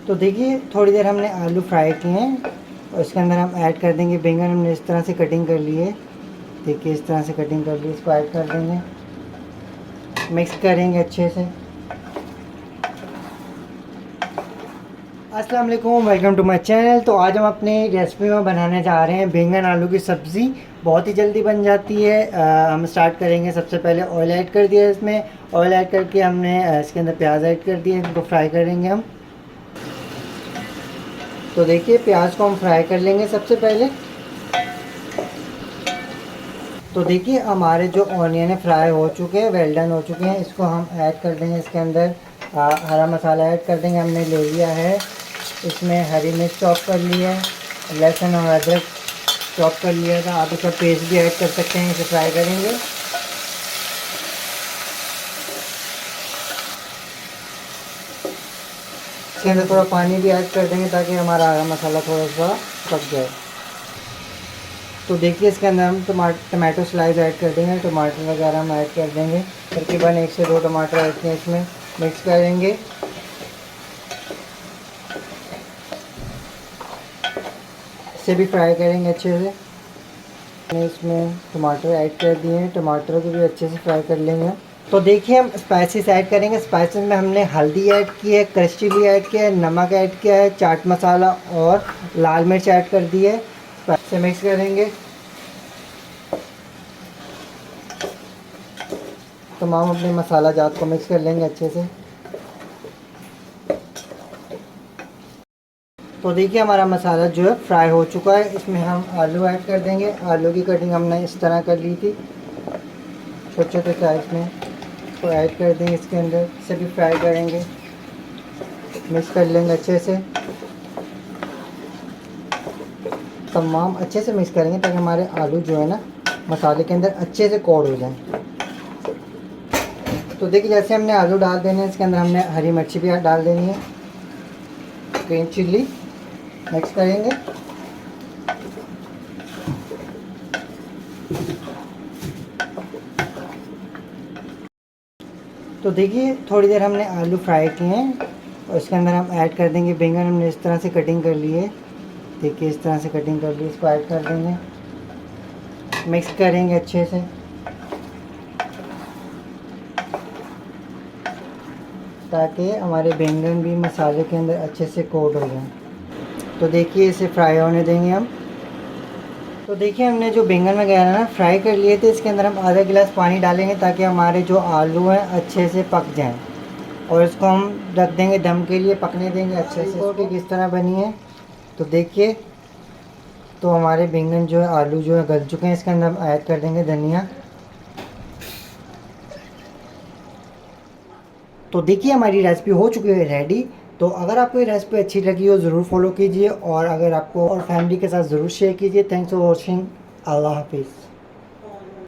तो देखिए थोड़ी देर हमने आलू फ्राई किए हैं और इसके अंदर हम ऐड कर देंगे बैंगन। हमने इस तरह से कटिंग कर ली है, देखिए इस तरह से कटिंग कर ली। इसको ऐड कर देंगे, मिक्स करेंगे अच्छे से। अस्सलाम वालेकुम, वेलकम टू माय चैनल। तो आज हम अपनी रेसिपी में बनाने जा रहे हैं बैंगन आलू की सब्ज़ी। बहुत ही जल्दी बन जाती है। हम स्टार्ट करेंगे। सबसे पहले ऑयल ऐड कर दिया इसमें। ऑयल ऐड करके हमने इसके अंदर प्याज ऐड कर दिए, इनको फ्राई करेंगे हम। तो देखिए प्याज को हम फ्राई कर लेंगे सबसे पहले। तो देखिए हमारे जो ऑनियन फ्राई हो चुके हैं, वेल डन हो चुके हैं। इसको हम ऐड कर देंगे इसके अंदर। हरा मसाला ऐड कर देंगे। हमने ले लिया है इसमें हरी मिर्च चॉप कर लिया है, लहसुन और अदरक चॉप कर लिया था। आप इसका पेस्ट भी ऐड कर सकते हैं। इसे फ्राई करेंगे। इसके अंदर थोड़ा पानी भी ऐड कर देंगे ताकि हमारा हरा मसाला थोड़ा सा पक जाए। तो देखिए इसके अंदर हम टमाटो स्लाइस ऐड कर देंगे। टमाटर वगैरह हम ऐड कर देंगे। तकरीबन 1 से 2 टमाटर ऐड किए इसमें, मिक्स करेंगे। इसे भी फ्राई करेंगे अच्छे से। मैंने इसमें टमाटर ऐड कर दिए हैं, टमाटर को भी अच्छे से फ्राई कर लेंगे। तो देखिए हम स्पाइसेस ऐड करेंगे। स्पाइसेस में हमने हल्दी ऐड की है, क्रश चिली ऐड किया है, नमक ऐड किया है, चाट मसाला और लाल मिर्च ऐड कर दी है। से मिक्स करेंगे। तमाम अपने मसाला जात को मिक्स कर लेंगे अच्छे से। तो देखिए हमारा मसाला जो है फ्राई हो चुका है। इसमें हम आलू ऐड कर देंगे। आलू की कटिंग हमने इस तरह कर ली थी छोटे छोटे साइज में। इसको ऐड कर देंगे इसके अंदर। इसे भी फ्राई करेंगे, मिक्स कर लेंगे अच्छे से। तमाम अच्छे से मिक्स करेंगे ताकि हमारे आलू जो है ना मसाले के अंदर अच्छे से कोट हो जाए। तो देखिए जैसे हमने आलू डाल देने हैं, इसके अंदर हमने हरी मिर्ची भी डाल देनी है, ग्रीन चिल्ली मिक्स करेंगे। तो देखिए थोड़ी देर हमने आलू फ्राई किए हैं और इसके अंदर हम ऐड कर देंगे बैंगन। हमने इस तरह से कटिंग कर ली है, देखिए इस तरह से कटिंग कर ली। इसको ऐड कर देंगे, मिक्स करेंगे अच्छे से। ताकि हमारे बैंगन भी मसाले के अंदर अच्छे से कोट हो जाए। तो देखिए इसे फ्राई होने देंगे हम। तो देखिए हमने जो बैंगन वगैरह ना फ्राई कर लिए थे, इसके अंदर हम आधा गिलास पानी डालेंगे ताकि हमारे जो आलू हैं अच्छे से पक जाएं। और इसको हम रख देंगे दम के लिए, पकने देंगे अच्छे से। इसको किस तरह बनी है तो देखिए। तो हमारे बैंगन जो है, आलू जो है गल चुके हैं। इसके अंदर हम ऐड कर देंगे धनिया। तो देखिए हमारी रेसिपी हो चुकी है रेडी। तो अगर आपको ये रेसिपी अच्छी लगी हो ज़रूर फॉलो कीजिए और अगर आपको और फैमिली के साथ ज़रूर शेयर कीजिए। Thanks for watching. अल्लाह हाफिज़।